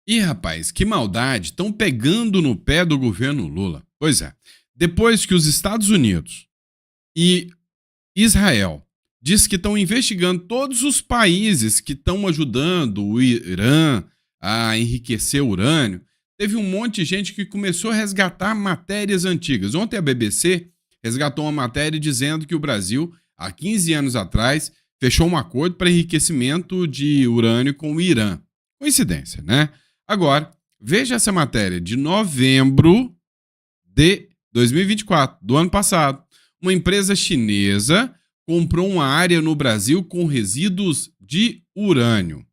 Ih, rapaz, que maldade, estão pegando no pé do governo Lula. Pois é, depois que os Estados Unidos e Israel diz que estão investigando todos os países que estão ajudando o Irã a enriquecer urânio, teve um monte de gente que começou a resgatar matérias antigas. Ontem a BBC resgatou uma matéria dizendo que o Brasil, há 15 anos atrás, fechou um acordo para enriquecimento de urânio com o Irã. Coincidência, né? Agora, veja essa matéria de novembro de 2024, do ano passado. Uma empresa chinesa comprou uma área no Brasil com resíduos de urânio.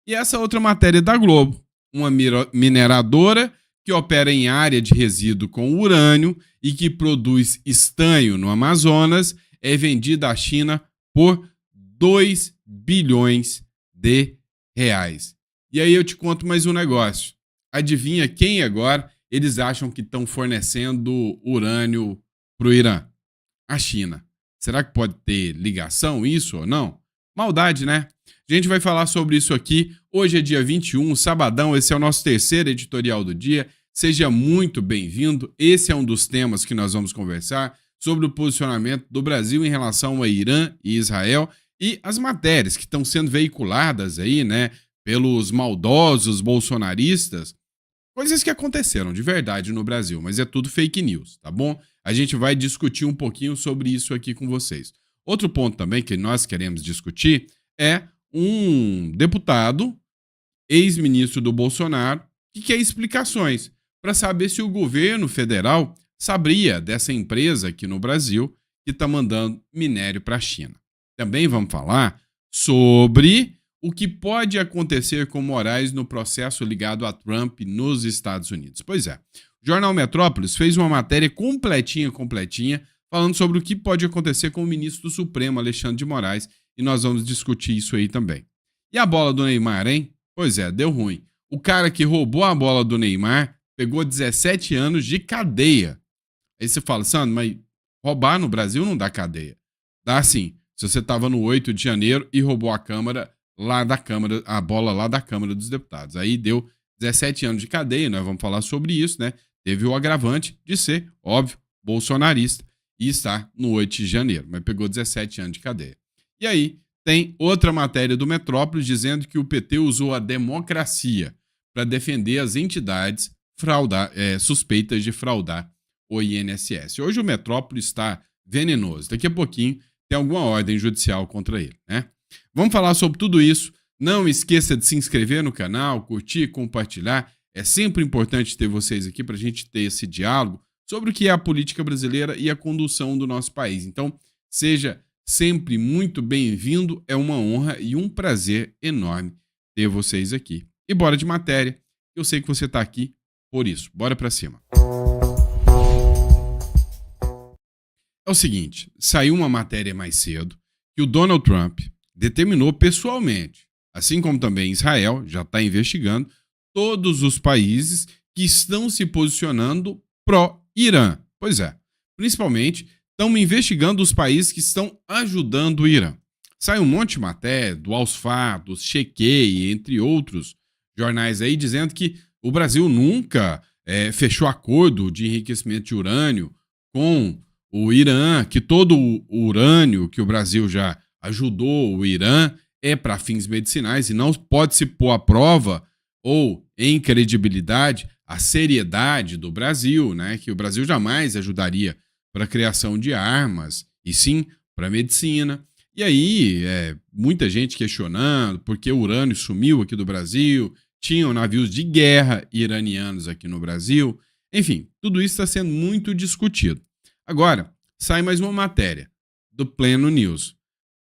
E essa outra matéria da Globo. Uma mineradora que opera em área de resíduo com urânio e que produz estanho no Amazonas é vendida à China por 2 bilhões de reais. E aí eu te conto mais um negócio. Adivinha quem agora eles acham que estão fornecendo urânio para o Irã? A China. Será que pode ter ligação isso ou não? Maldade, né? A gente vai falar sobre isso aqui. Hoje é dia 21, sabadão. Esse é o nosso terceiro editorial do dia. Seja muito bem-vindo. Esse é um dos temas que nós vamos conversar sobre o posicionamento do Brasil em relação a Irã e Israel e as matérias que estão sendo veiculadas aí, né, pelos maldosos bolsonaristas. Coisas que aconteceram de verdade no Brasil, mas é tudo fake news, tá bom? A gente vai discutir um pouquinho sobre isso aqui com vocês. Outro ponto também que nós queremos discutir é um deputado, ex-ministro do Bolsonaro, que quer explicações para saber se o governo federal sabia dessa empresa aqui no Brasil que está mandando minério para a China. Também vamos falar sobre o que pode acontecer com Moraes no processo ligado a Trump nos Estados Unidos. Pois é, o Jornal Metrópolis fez uma matéria completinha, falando sobre o que pode acontecer com o ministro do Supremo, Alexandre de Moraes, e nós vamos discutir isso aí também. E a bola do Neymar, hein? Pois é, deu ruim. O cara que roubou a bola do Neymar pegou 17 anos de cadeia. Aí você fala, Sandro, mas roubar no Brasil não dá cadeia. Dá sim, se você estava no 8 de janeiro e roubou a bola lá da Câmara dos Deputados. Aí deu 17 anos de cadeia, nós vamos falar sobre isso, né? Teve o agravante de ser, óbvio, bolsonarista e estar no 8 de janeiro, mas pegou 17 anos de cadeia. E aí tem outra matéria do Metrópolis dizendo que o PT usou a democracia para defender as entidades suspeitas de fraudar o INSS. Hoje o Metrópolis está venenoso. Daqui a pouquinho tem alguma ordem judicial contra ele, né? Vamos falar sobre tudo isso. Não esqueça de se inscrever no canal, curtir, compartilhar. É sempre importante ter vocês aqui para a gente ter esse diálogo sobre o que é a política brasileira e a condução do nosso país. Então, seja sempre muito bem-vindo. É uma honra e um prazer enorme ter vocês aqui. E bora de matéria. Eu sei que você está aqui por isso. Bora para cima. É o seguinte, saiu uma matéria mais cedo que o Donald Trump determinou pessoalmente, assim como também Israel já está investigando, todos os países que estão se posicionando pró-Irã. Pois é, principalmente estão investigando os países que estão ajudando o Irã. Sai um monte de matéria do Al-Fa, do Chequei, entre outros jornais aí, dizendo que o Brasil nunca fechou acordo de enriquecimento de urânio com o Irã, que todo o urânio que o Brasil já ajudou o Irã é para fins medicinais e não pode se pôr à prova ou em credibilidade a seriedade do Brasil, né? Que o Brasil jamais ajudaria para a criação de armas e sim para a medicina. E aí, muita gente questionando por que o urânio sumiu aqui do Brasil, tinham navios de guerra iranianos aqui no Brasil. Enfim, tudo isso está sendo muito discutido. Agora, sai mais uma matéria do Pleno News.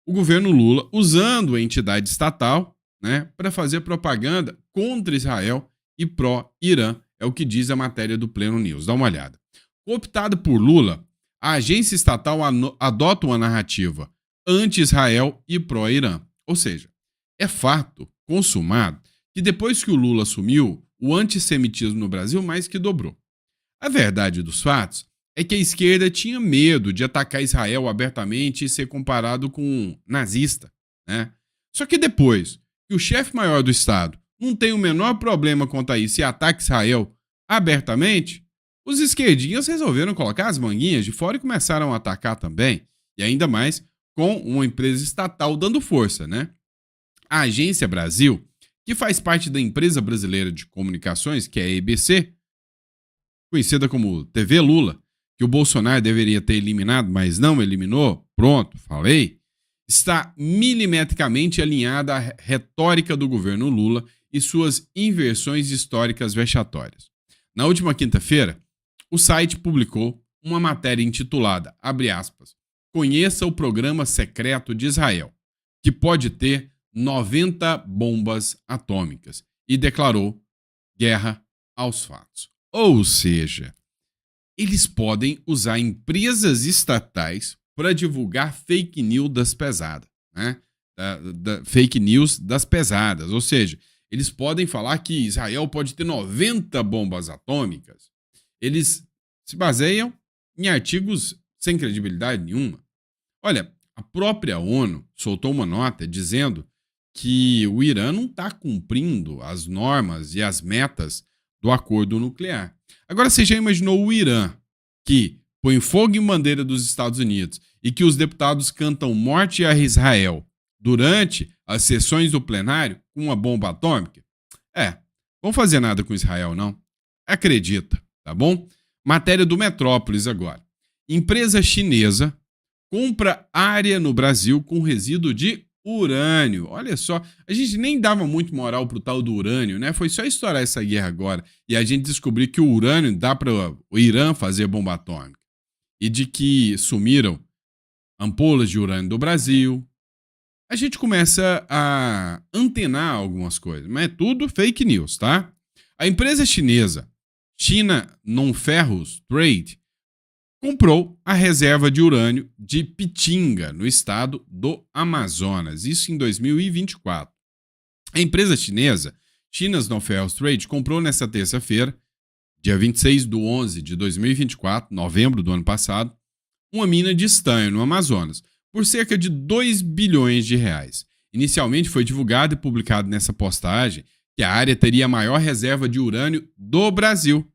O governo Lula usando a entidade estatal, né, para fazer propaganda contra Israel e pró-Irã, é o que diz a matéria do Pleno News. Dá uma olhada. Cooptada por Lula, a agência estatal adota uma narrativa anti-Israel e pró-Irã. Ou seja, é fato consumado que depois que o Lula assumiu, o antissemitismo no Brasil mais que dobrou. A verdade dos fatos é que a esquerda tinha medo de atacar Israel abertamente e ser comparado com um nazista, né? Só que depois que o chefe maior do Estado não tem o menor problema quanto a isso e ataca Israel abertamente, os esquerdinhas resolveram colocar as manguinhas de fora e começaram a atacar também. E ainda mais com uma empresa estatal dando força, né? A Agência Brasil, que faz parte da Empresa Brasileira de Comunicações, que é a EBC, conhecida como TV Lula, que o Bolsonaro deveria ter eliminado, mas não eliminou, pronto, falei, está milimetricamente alinhada à retórica do governo Lula e suas inversões históricas vexatórias. Na última quinta-feira, o site publicou uma matéria intitulada, abre aspas, Conheça o programa secreto de Israel, que pode ter 90 bombas atômicas, e declarou guerra aos fatos. Ou seja, eles podem usar empresas estatais para divulgar fake news das pesadas, né? Fake news das pesadas. Ou seja, eles podem falar que Israel pode ter 90 bombas atômicas. Eles se baseiam em artigos sem credibilidade nenhuma. Olha, a própria ONU soltou uma nota dizendo que o Irã não está cumprindo as normas e as metas do acordo nuclear. Agora, você já imaginou o Irã, que põe fogo em bandeira dos Estados Unidos e que os deputados cantam morte a Israel durante as sessões do plenário com uma bomba atômica? Vamos fazer nada com Israel, não. Acredita, tá bom? Matéria do Metrópolis agora. Empresa chinesa compra área no Brasil com resíduo de urânio. Olha só, a gente nem dava muito moral pro tal do urânio, né? Foi só estourar essa guerra agora e a gente descobriu que o urânio dá para o Irã fazer bomba atômica. E de que sumiram ampolas de urânio do Brasil. A gente começa a antenar algumas coisas, mas é tudo fake news, tá? A empresa chinesa China Non-Ferrous Trade comprou a reserva de urânio de Pitinga, no estado do Amazonas, isso em 2024. A empresa chinesa, China Non-Ferrous Trade, comprou nesta terça-feira, dia 26/11/2024, novembro do ano passado, uma mina de estanho no Amazonas, por cerca de 2 bilhões de reais. Inicialmente foi divulgado e publicado nessa postagem que a área teria a maior reserva de urânio do Brasil.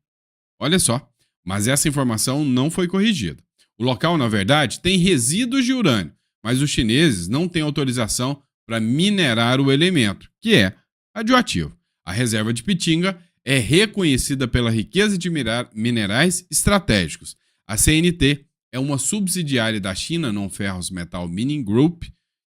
Olha só. Mas essa informação não foi corrigida. O local, na verdade, tem resíduos de urânio, mas os chineses não têm autorização para minerar o elemento, que é radioativo. A reserva de Pitinga é reconhecida pela riqueza de minerais estratégicos. A CNT é uma subsidiária da China Non-Ferrous Metal Mining Group,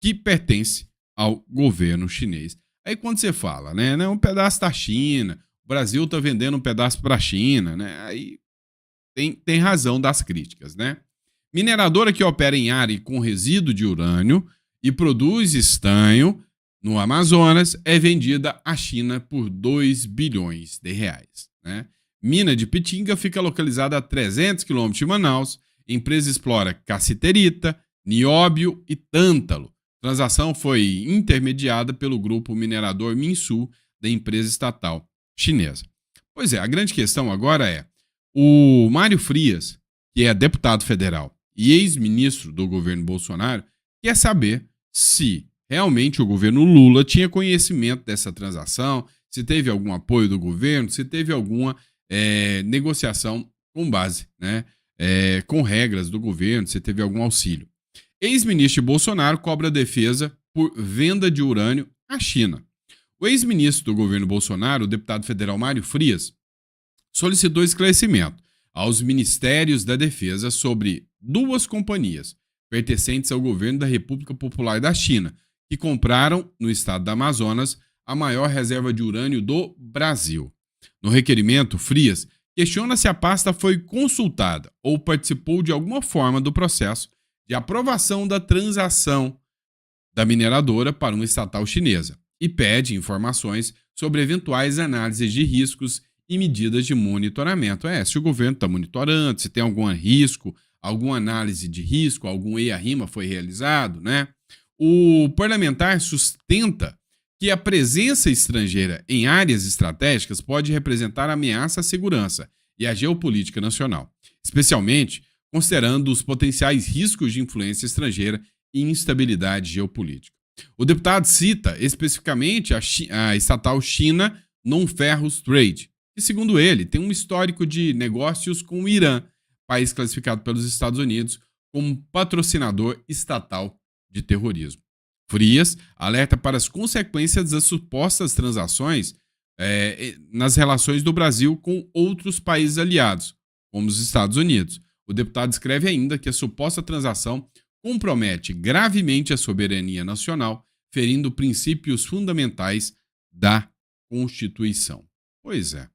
que pertence ao governo chinês. Aí quando você fala, né, um pedaço da China, o Brasil está vendendo um pedaço para a China, né, aí tem razão das críticas, né? Mineradora que opera em área com resíduo de urânio e produz estanho no Amazonas é vendida à China por 2 bilhões de reais, né? Mina de Pitinga fica localizada a 300 quilômetros de Manaus. A empresa explora cassiterita, nióbio e tântalo. A transação foi intermediada pelo grupo minerador Minsu, da empresa estatal chinesa. Pois é, a grande questão agora é o Mário Frias, que é deputado federal e ex-ministro do governo Bolsonaro, quer saber se realmente o governo Lula tinha conhecimento dessa transação, se teve algum apoio do governo, se teve alguma negociação com base, né, com regras do governo, se teve algum auxílio. Ex-ministro Bolsonaro cobra defesa por venda de urânio à China. O ex-ministro do governo Bolsonaro, o deputado federal Mário Frias, solicitou esclarecimento aos Ministérios da Defesa sobre 2 companhias pertencentes ao governo da República Popular da China, que compraram, no estado do Amazonas, a maior reserva de urânio do Brasil. No requerimento, Frias questiona se a pasta foi consultada ou participou de alguma forma do processo de aprovação da transação da mineradora para uma estatal chinesa e pede informações sobre eventuais análises de riscos e medidas de monitoramento. Se o governo está monitorando, se tem algum risco, alguma análise de risco, algum EIA-RIMA foi realizado, né? O parlamentar sustenta que a presença estrangeira em áreas estratégicas pode representar ameaça à segurança e à geopolítica nacional, especialmente considerando os potenciais riscos de influência estrangeira e instabilidade geopolítica. O deputado cita especificamente a estatal China Non-Ferrous Trade, que, segundo ele, tem um histórico de negócios com o Irã, país classificado pelos Estados Unidos como patrocinador estatal de terrorismo. Frias alerta para as consequências das supostas transações nas relações do Brasil com outros países aliados, como os Estados Unidos. O deputado escreve ainda que a suposta transação compromete gravemente a soberania nacional, ferindo princípios fundamentais da Constituição. Pois é.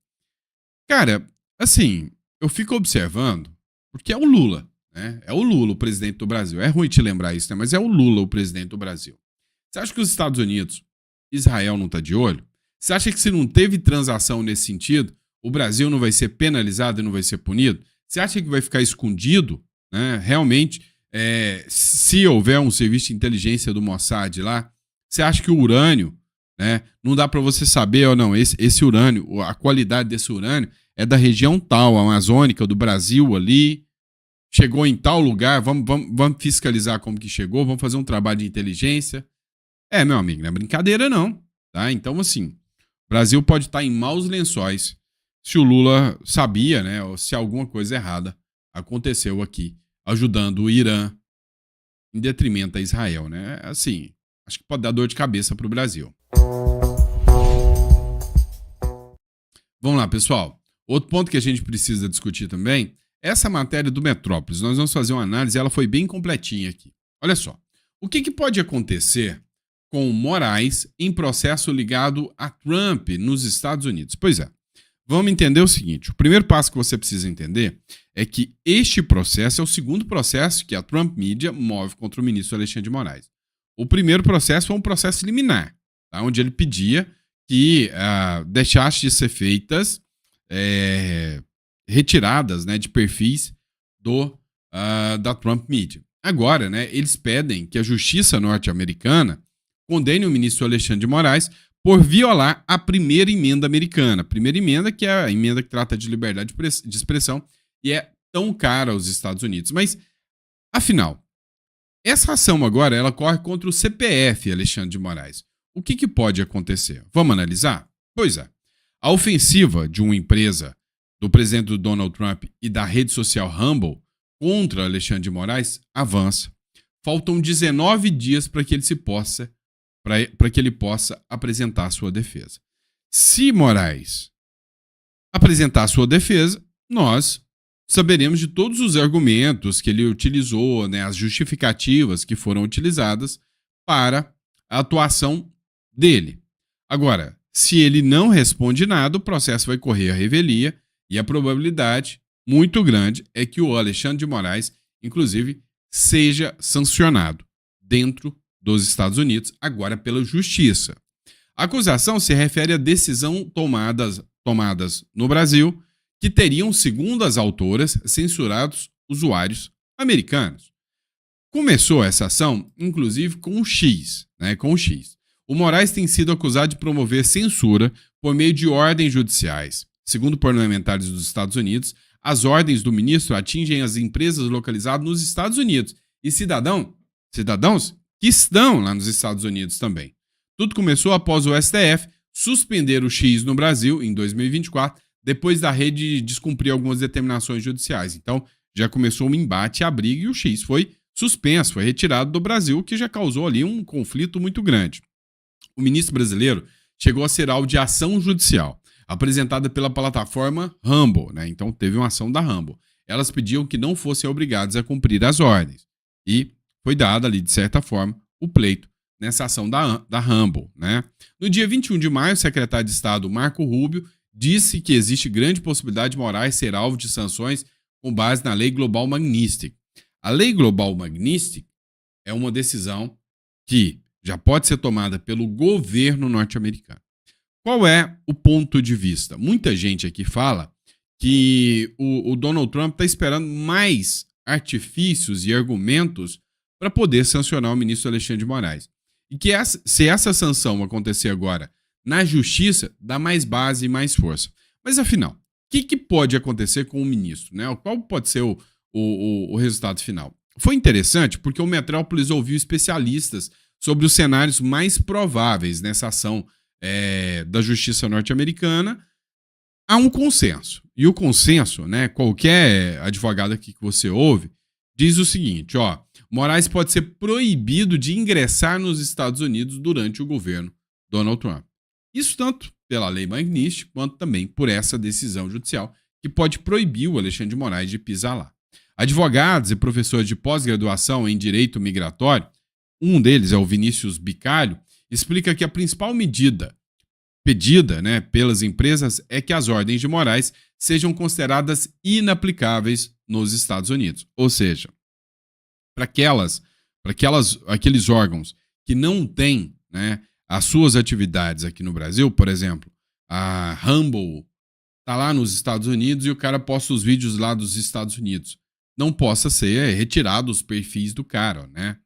Cara, assim, eu fico observando, porque é o Lula, né? É o Lula o presidente do Brasil. É ruim te lembrar isso, né? Mas é o Lula o presidente do Brasil. Você acha que os Estados Unidos, Israel não tá de olho? Você acha que se não teve transação nesse sentido, o Brasil não vai ser penalizado e não vai ser punido? Você acha que vai ficar escondido, né? Realmente, se houver um serviço de inteligência do Mossad lá, você acha que o urânio, né, não dá para você saber ou não, esse urânio, a qualidade desse urânio é da região tal, amazônica, do Brasil ali, chegou em tal lugar, vamos fiscalizar como que chegou, vamos fazer um trabalho de inteligência. Meu amigo, não é brincadeira não, tá? Então, assim, o Brasil pode estar em maus lençóis se o Lula sabia, né, ou se alguma coisa errada aconteceu aqui, ajudando o Irã em detrimento a Israel, né? Assim, acho que pode dar dor de cabeça para o Brasil. Vamos lá, pessoal. Outro ponto que a gente precisa discutir também é essa matéria do Metrópolis. Nós vamos fazer uma análise, ela foi bem completinha aqui. Olha só, o que pode acontecer com Moraes em processo ligado a Trump nos Estados Unidos? Pois é, vamos entender o seguinte, o primeiro passo que você precisa entender é que este processo é o segundo processo que a Trump Media move contra o ministro Alexandre de Moraes. O primeiro processo foi um processo liminar, tá? Onde ele pedia que deixasse de ser feitas retiradas, né, de perfis da Trump Media. Agora, né, eles pedem que a justiça norte-americana condene o ministro Alexandre de Moraes por violar a primeira emenda americana. A primeira emenda, que é a emenda que trata de liberdade de expressão e é tão cara aos Estados Unidos. Mas, afinal, essa ação agora ela corre contra o CPF Alexandre de Moraes. O que pode acontecer? Vamos analisar? Pois é. A ofensiva de uma empresa do presidente do Donald Trump e da rede social Rumble contra Alexandre de Moraes avança. Faltam 19 dias para que ele possa apresentar sua defesa. Se Moraes apresentar sua defesa, nós saberemos de todos os argumentos que ele utilizou, né, as justificativas que foram utilizadas para a atuação dele. Agora, se ele não responde nada, o processo vai correr à revelia e a probabilidade muito grande é que o Alexandre de Moraes, inclusive, seja sancionado dentro dos Estados Unidos, agora pela justiça. A acusação se refere a decisão tomadas no Brasil que teriam, segundo as autoras, censurados usuários americanos. Começou essa ação, inclusive, com o X, né? Com o X. O Moraes tem sido acusado de promover censura por meio de ordens judiciais. Segundo parlamentares dos Estados Unidos, as ordens do ministro atingem as empresas localizadas nos Estados Unidos e cidadãos que estão lá nos Estados Unidos também. Tudo começou após o STF suspender o X no Brasil em 2024, depois da rede descumprir algumas determinações judiciais. Então, já começou um embate, a briga, e o X foi suspenso, foi retirado do Brasil, o que já causou ali um conflito muito grande. O ministro brasileiro chegou a ser alvo de ação judicial, apresentada pela plataforma Rumble, né? Então, teve uma ação da Rumble. Elas pediam que não fossem obrigados a cumprir as ordens. E foi dado ali, de certa forma, o pleito nessa ação da Rumble, né? No dia 21 de maio, o secretário de Estado, Marco Rubio, disse que existe grande possibilidade de Moraes ser alvo de sanções com base na Lei Global Magnitsky. A Lei Global Magnitsky é uma decisão que já pode ser tomada pelo governo norte-americano. Qual é o ponto de vista? Muita gente aqui fala que o Donald Trump está esperando mais artifícios e argumentos para poder sancionar o ministro Alexandre de Moraes. E que se essa sanção acontecer agora na justiça, dá mais base e mais força. Mas afinal, o que pode acontecer com o ministro, né? Qual pode ser o resultado final? Foi interessante porque o Metrópolis ouviu especialistas sobre os cenários mais prováveis nessa ação da justiça norte-americana, há um consenso. E o consenso, né, qualquer advogado aqui que você ouve, diz o seguinte, ó, Moraes pode ser proibido de ingressar nos Estados Unidos durante o governo Donald Trump. Isso tanto pela lei Magnitsky, quanto também por essa decisão judicial que pode proibir o Alexandre de Moraes de pisar lá. Advogados e professores de pós-graduação em direito migratório, um deles é o Vinícius Bicalho, explica que a principal medida pedida, né, pelas empresas é que as ordens de Moraes sejam consideradas inaplicáveis nos Estados Unidos. Ou seja, para aqueles órgãos que não têm, né, as suas atividades aqui no Brasil, por exemplo, a Rumble está lá nos Estados Unidos e o cara posta os vídeos lá dos Estados Unidos. Não possa ser retirado os perfis do cara, né?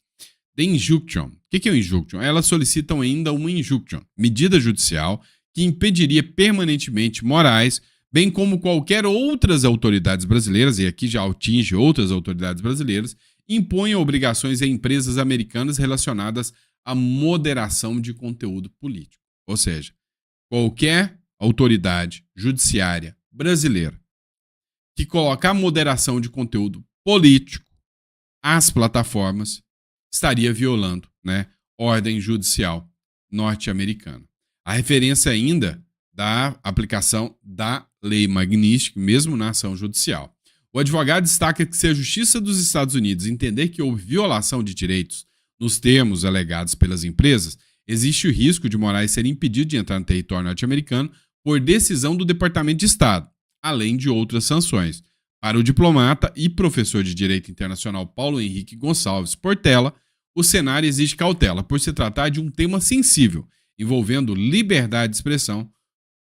The injunction. O que é o injunction? Elas solicitam ainda uma injunction, medida judicial que impediria permanentemente Moraes, bem como qualquer outras autoridades brasileiras, e aqui já atinge outras autoridades brasileiras, impõem obrigações a empresas americanas relacionadas à moderação de conteúdo político. Ou seja, qualquer autoridade judiciária brasileira que colocar moderação de conteúdo político às plataformas estaria violando, né, ordem judicial norte-americana. A referência ainda da aplicação da lei Magnitsky, mesmo na ação judicial. O advogado destaca que se a Justiça dos Estados Unidos entender que houve violação de direitos nos termos alegados pelas empresas, existe o risco de Moraes ser impedido de entrar no território norte-americano por decisão do Departamento de Estado, além de outras sanções. Para o diplomata e professor de Direito Internacional Paulo Henrique Gonçalves Portela, o cenário exige cautela por se tratar de um tema sensível, envolvendo liberdade de expressão,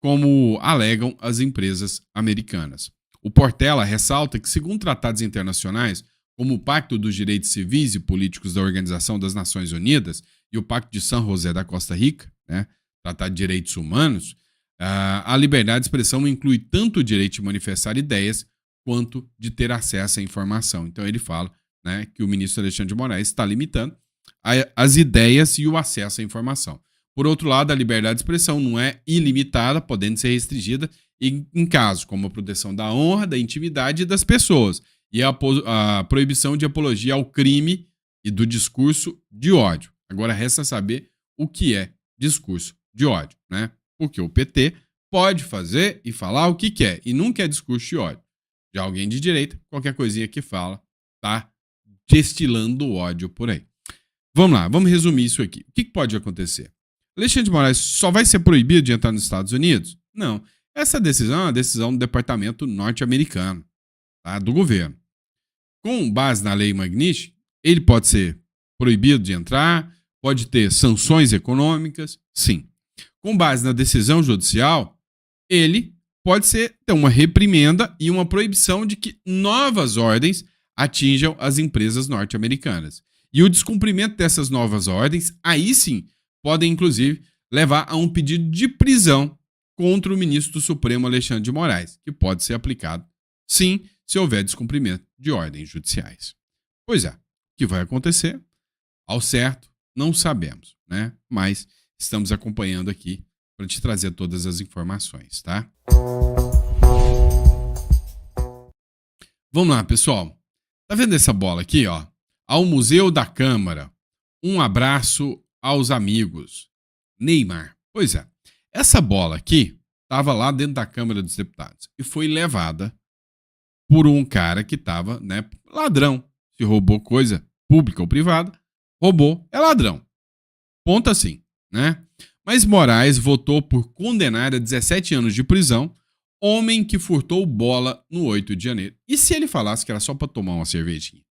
como alegam as empresas americanas. O Portela ressalta que, segundo tratados internacionais, como o Pacto dos Direitos Civis e Políticos da Organização das Nações Unidas e o Pacto de San José da Costa Rica, né, Tratado de Direitos Humanos, a liberdade de expressão inclui tanto o direito de manifestar ideias quanto de ter acesso à informação. Então ele fala, né, que o ministro Alexandre de Moraes está limitando as ideias e o acesso à informação. Por outro lado, a liberdade de expressão não é ilimitada, podendo ser restringida em casos como a proteção da honra, da intimidade das pessoas e a proibição de apologia ao crime e do discurso de ódio. Agora resta saber o que é discurso de ódio, né? Porque o PT pode fazer e falar o que quer e nunca é discurso de ódio. Já alguém de direita, qualquer coisinha que fala, tá destilando ódio por aí. Vamos lá, vamos resumir isso aqui. O que pode acontecer? Alexandre de Moraes só vai ser proibido de entrar nos Estados Unidos? Não. Essa decisão é uma decisão do departamento norte-americano, tá? Do governo. Com base na lei Magnitsky, ele pode ser proibido de entrar, pode ter sanções econômicas, sim. Com base na decisão judicial, ele pode ter uma reprimenda e uma proibição de que novas ordens atinjam as empresas norte-americanas. E o descumprimento dessas novas ordens, aí sim, podem inclusive levar a um pedido de prisão contra o ministro do Supremo Alexandre de Moraes, que pode ser aplicado, sim, se houver descumprimento de ordens judiciais. Pois é, o que vai acontecer? Ao certo, não sabemos, né? Mas estamos acompanhando aqui para te trazer todas as informações, tá? Vamos lá, pessoal. Tá vendo essa bola aqui, ó? Ao Museu da Câmara. Um abraço aos amigos. Neymar. Pois é. Essa bola aqui estava lá dentro da Câmara dos Deputados e foi levada por um cara que estava, né, ladrão. Se roubou coisa pública ou privada, roubou, é ladrão. Ponto assim, né? Mas Moraes votou por condenar a 17 anos de prisão homem que furtou bola no 8 de janeiro. E se ele falasse que era só para tomar uma cervejinha?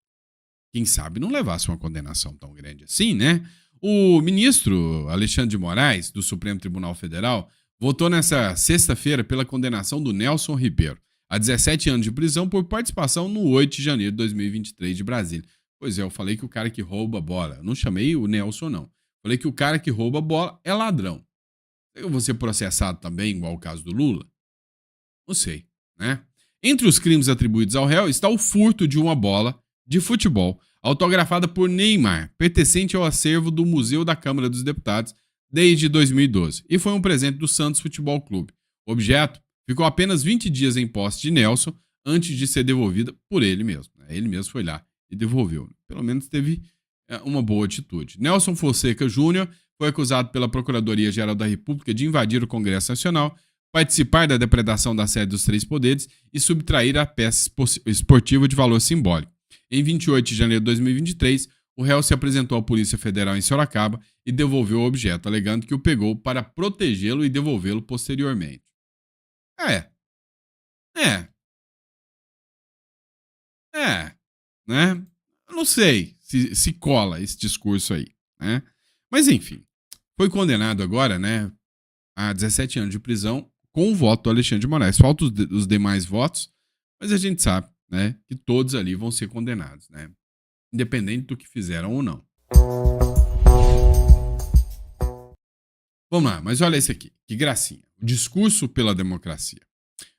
Quem sabe não levasse uma condenação tão grande assim, né? O ministro Alexandre de Moraes, do Supremo Tribunal Federal, votou nessa sexta-feira pela condenação do Nelson Ribeiro a 17 anos de prisão por participação no 8 de janeiro de 2023 de Brasília. Pois é, eu falei que o cara que rouba bola, eu não chamei o Nelson, não. Falei que o cara que rouba bola é ladrão. Eu vou ser processado também, igual o caso do Lula? Não sei, né? Entre os crimes atribuídos ao réu está o furto de uma bola de futebol autografada por Neymar, pertencente ao acervo do Museu da Câmara dos Deputados desde 2012, e foi um presente do Santos Futebol Clube. O objeto ficou apenas 20 dias em posse de Nelson antes de ser devolvida por ele mesmo. Ele mesmo foi lá e devolveu. Pelo menos teve uma boa atitude. Nelson Fonseca Júnior foi acusado pela Procuradoria-Geral da República de invadir o Congresso Nacional, participar da depredação da sede dos três poderes e subtrair a peça esportiva de valor simbólico. Em 28 de janeiro de 2023, o réu se apresentou à Polícia Federal em Sorocaba e devolveu o objeto, alegando que o pegou para protegê-lo e devolvê-lo posteriormente. Né? Eu não sei se cola esse discurso aí, né? Mas enfim, foi condenado agora, né, a 17 anos de prisão com o voto do Alexandre de Moraes. Faltam os demais votos, mas a gente sabe, né, que todos ali vão ser condenados, né? Independente do que fizeram ou não. Vamos lá, mas olha esse aqui, que gracinha. O discurso pela democracia.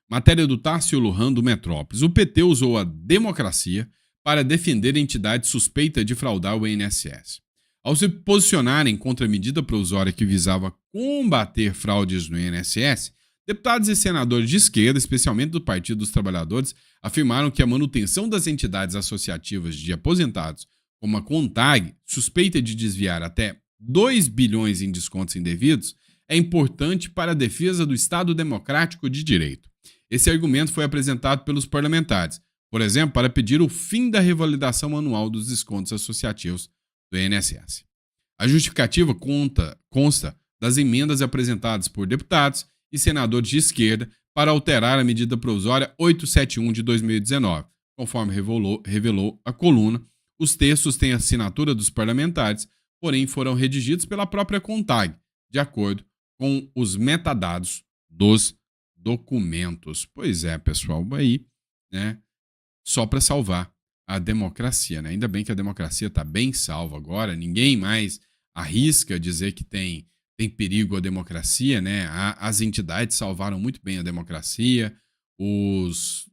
Matéria do Tássio Lujan do Metrópolis. O PT usou a democracia para defender entidade suspeita de fraudar o INSS. Ao se posicionarem contra a medida provisória que visava combater fraudes no INSS, deputados e senadores de esquerda, especialmente do Partido dos Trabalhadores, afirmaram que a manutenção das entidades associativas de aposentados, como a CONTAG, suspeita de desviar até 2 bilhões em descontos indevidos, é importante para a defesa do Estado Democrático de Direito. Esse argumento foi apresentado pelos parlamentares, por exemplo, para pedir o fim da revalidação anual dos descontos associativos do INSS. A justificativa consta das emendas apresentadas por deputados e senadores de esquerda para alterar a medida provisória 871 de 2019. Conforme revelou a coluna, os textos têm a assinatura dos parlamentares, porém foram redigidos pela própria CONTAG, de acordo com os metadados dos documentos. Pois é, pessoal, aí, né, só para salvar a democracia, né? Ainda bem que a democracia está bem salva agora, ninguém mais arrisca dizer que tem perigo a democracia, né? As entidades salvaram muito bem a democracia, os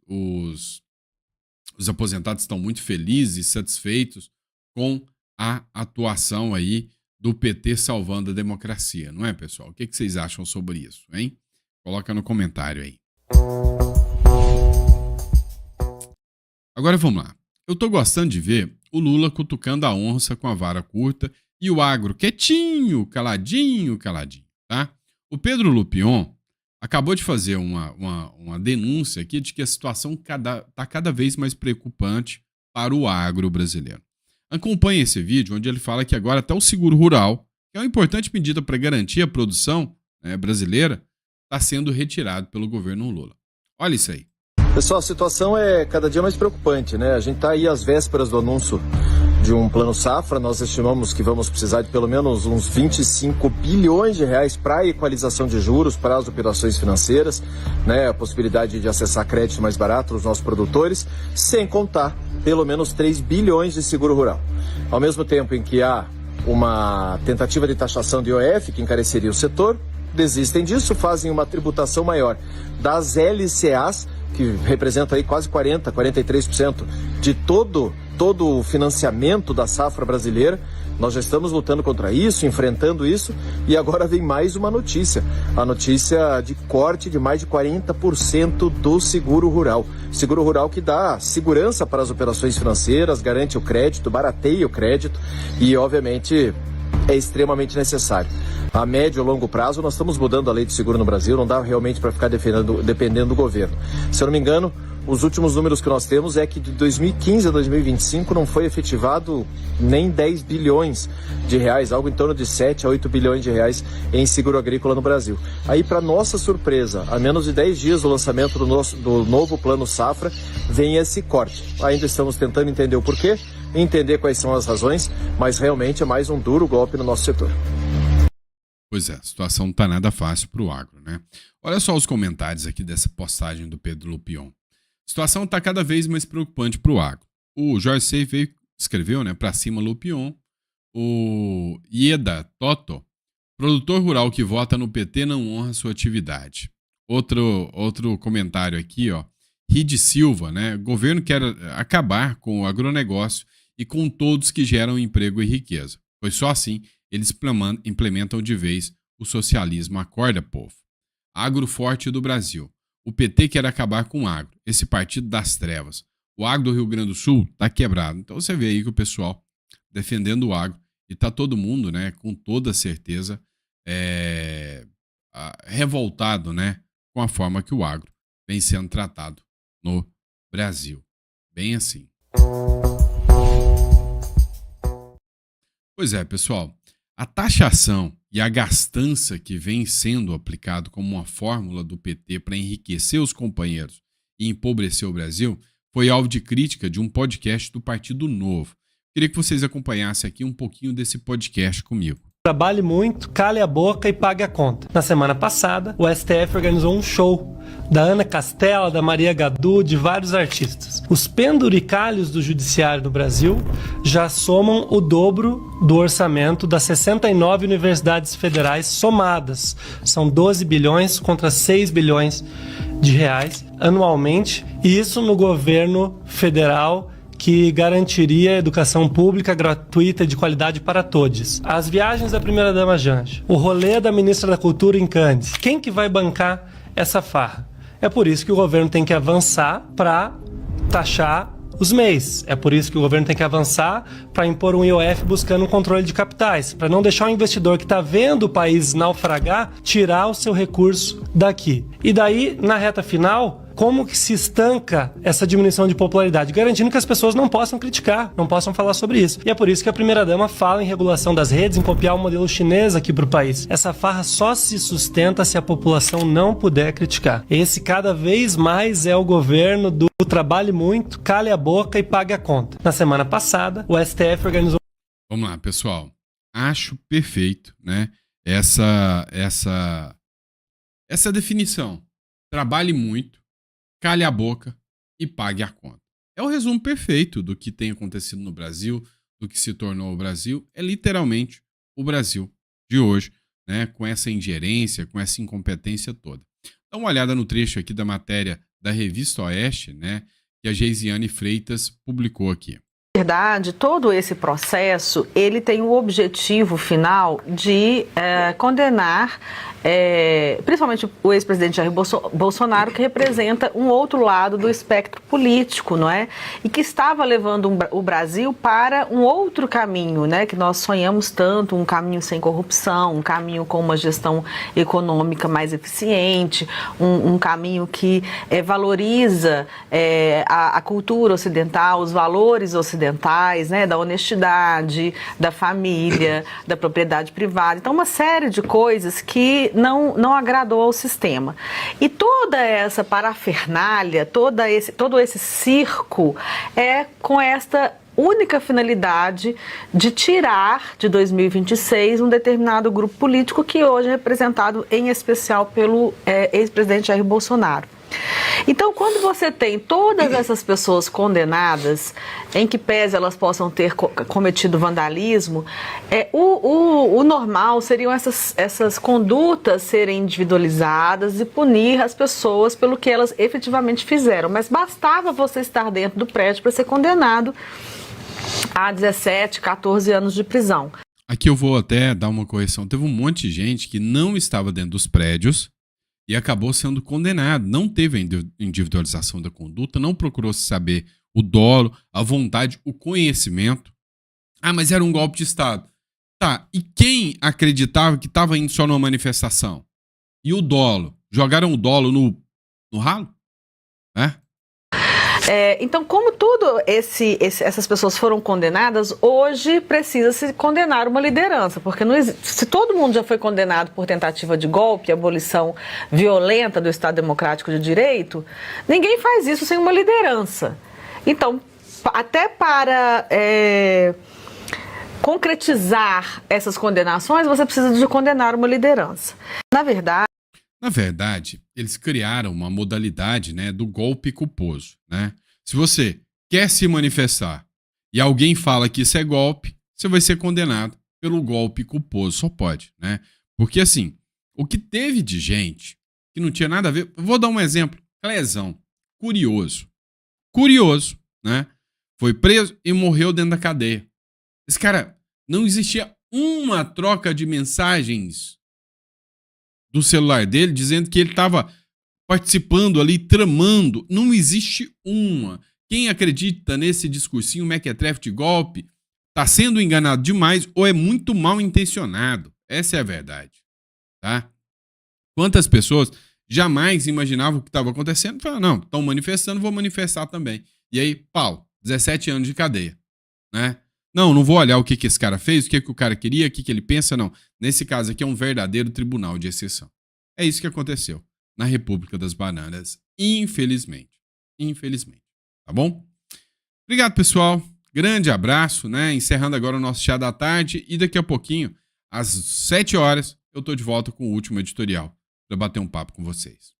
aposentados estão muito felizes e satisfeitos com a atuação aí do PT salvando a democracia, não é, pessoal? O que vocês acham sobre isso, hein? Coloca no comentário aí. Agora vamos lá. Eu tô gostando de ver o Lula cutucando a onça com a vara curta e o agro quietinho, caladinho, tá? O Pedro Lupion acabou de fazer uma denúncia aqui de que a situação tá cada vez mais preocupante para o agro brasileiro. Acompanhe esse vídeo onde ele fala que agora até o seguro rural, que é uma importante medida para garantir a produção, né, brasileira, está sendo retirado pelo governo Lula. Olha isso aí. Pessoal, a situação é cada dia mais preocupante, né? A gente está aí às vésperas do anúncio de um plano safra. Nós estimamos que vamos precisar de pelo menos uns 25 bilhões de reais para a equalização de juros, para as operações financeiras, né? A possibilidade de acessar crédito mais barato aos nossos produtores, sem contar pelo menos 3 bilhões de seguro rural. Ao mesmo tempo em que há uma tentativa de taxação de IOF que encareceria o setor, desistem disso, fazem uma tributação maior das LCAs, que representa aí quase 43% de todo o financiamento da safra brasileira. Nós já estamos lutando contra isso, enfrentando isso, e agora vem mais uma notícia. A notícia de corte de mais de 40% do seguro rural. Seguro rural que dá segurança para as operações financeiras, garante o crédito, barateia o crédito e, obviamente, é extremamente necessário. A médio e longo prazo, nós estamos mudando a lei de seguro no Brasil, não dá realmente para ficar dependendo do governo. Se eu não me engano, os últimos números que nós temos é que de 2015 a 2025 não foi efetivado nem 10 bilhões de reais, algo em torno de 7 a 8 bilhões de reais em seguro agrícola no Brasil. Aí, para nossa surpresa, a menos de 10 dias do lançamento do novo plano safra, vem esse corte. Ainda estamos tentando entender o porquê, entender quais são as razões, mas realmente é mais um duro golpe no nosso setor. Pois é, a situação não tá nada fácil para o agro, né? Olha só os comentários aqui dessa postagem do Pedro Lupion. A situação está cada vez mais preocupante para o agro. O Jorge Sey escreveu, né, para cima Lupion. O Ieda Toto, produtor rural que vota no PT não honra sua atividade. Outro comentário aqui, ó. Ride Silva, né? O governo quer acabar com o agronegócio e com todos que geram emprego e riqueza. Pois só assim eles implementam de vez o socialismo. Acorda, povo. Agro forte do Brasil. O PT quer acabar com o agro, esse partido das trevas. O agro do Rio Grande do Sul está quebrado. Então você vê aí que o pessoal defendendo o agro e tá todo mundo, né, com toda certeza, revoltado, né, com a forma que o agro vem sendo tratado no Brasil. Bem assim. Pois é, pessoal. A taxação e a gastança que vem sendo aplicado como uma fórmula do PT para enriquecer os companheiros e empobrecer o Brasil foi alvo de crítica de um podcast do Partido Novo. Queria que vocês acompanhassem aqui um pouquinho desse podcast comigo. Trabalhe muito, cale a boca e pague a conta. Na semana passada, o STF organizou um show da Ana Castela, da Maria Gadu, de vários artistas. Os penduricalhos do judiciário no Brasil já somam o dobro do orçamento das 69 universidades federais somadas. São 12 bilhões contra 6 bilhões de reais anualmente, e isso no governo federal que garantiria educação pública gratuita de qualidade para todos. As viagens da primeira-dama Janja, o rolê da ministra da Cultura em Cannes. Quem que vai bancar essa farra? É por isso que o governo tem que avançar para taxar os MEIs. É por isso que o governo tem que avançar para impor um IOF buscando um controle de capitais, para não deixar o investidor que está vendo o país naufragar tirar o seu recurso daqui. E daí, na reta final, como que se estanca essa diminuição de popularidade? Garantindo que as pessoas não possam criticar, não possam falar sobre isso. E é por isso que a primeira-dama fala em regulação das redes, em copiar o modelo chinês aqui para o país. Essa farra só se sustenta se a população não puder criticar. Esse cada vez mais é o governo do trabalhe muito, cale a boca e pague a conta. Na semana passada, o STF organizou... Vamos lá, pessoal. Acho perfeito, né? Essa definição. Trabalhe muito, cale a boca e pague a conta. É o resumo perfeito do que tem acontecido no Brasil, do que se tornou o Brasil. É literalmente o Brasil de hoje, né? Com essa ingerência, com essa incompetência toda. Dá uma olhada no trecho aqui da matéria da Revista Oeste, né? Que a Geisiane Freitas publicou aqui. Na verdade, todo esse processo, ele tem o objetivo final de condenar, principalmente o ex-presidente Jair Bolsonaro, que representa um outro lado do espectro político, não é? E que estava levando o Brasil para um outro caminho, né? Que nós sonhamos tanto, um caminho sem corrupção, um caminho com uma gestão econômica mais eficiente, um caminho que valoriza a cultura ocidental, os valores ocidentais, né, da honestidade, da família, da propriedade privada. Então, uma série de coisas que não agradou ao sistema. E toda essa parafernália, todo esse circo é com esta única finalidade de tirar de 2026 um determinado grupo político que hoje é representado em especial pelo ex-presidente Jair Bolsonaro. Então, quando você tem todas essas pessoas condenadas, em que pese elas possam ter cometido vandalismo, o normal seriam essas condutas serem individualizadas e punir as pessoas pelo que elas efetivamente fizeram. Mas bastava você estar dentro do prédio para ser condenado a 17, 14 anos de prisão. Aqui eu vou até dar uma correção. Teve um monte de gente que não estava dentro dos prédios e acabou sendo condenado. Não teve a individualização da conduta, não procurou saber o dolo, a vontade, o conhecimento. Ah, mas era um golpe de Estado. Tá, e quem acreditava que estava indo só numa manifestação? E o dolo? Jogaram o dolo no ralo? Então, como essas pessoas foram condenadas, hoje precisa-se condenar uma liderança, porque se todo mundo já foi condenado por tentativa de golpe, abolição violenta do Estado Democrático de Direito, ninguém faz isso sem uma liderança. Então, até para concretizar essas condenações, você precisa de condenar uma liderança. Na verdade, eles criaram uma modalidade, né, do golpe culposo, né? Se você quer se manifestar e alguém fala que isso é golpe, você vai ser condenado pelo golpe culposo. Só pode, né? Porque, assim, o que teve de gente que não tinha nada a ver... Vou dar um exemplo. Clezão. Curioso, né? foi preso e morreu dentro da cadeia. Esse cara, não existia uma troca de mensagens do celular dele dizendo que ele estava participando ali, tramando. Não existe uma. Quem acredita nesse discursinho mequetrefe de golpe está sendo enganado demais ou é muito mal intencionado. Essa é a verdade. Tá? Quantas pessoas jamais imaginavam o que estava acontecendo? Falaram, não, estão manifestando, vou manifestar também. E aí, pau, 17 anos de cadeia. Né? Não vou olhar o que esse cara fez, o que o cara queria, o que ele pensa, não. Nesse caso aqui é um verdadeiro tribunal de exceção. É isso que aconteceu na República das Bananas, infelizmente. Infelizmente. Tá bom? Obrigado, pessoal. Grande abraço, né? Encerrando agora o nosso chá da tarde e daqui a pouquinho, às 7 horas, eu tô de volta com o último editorial para bater um papo com vocês.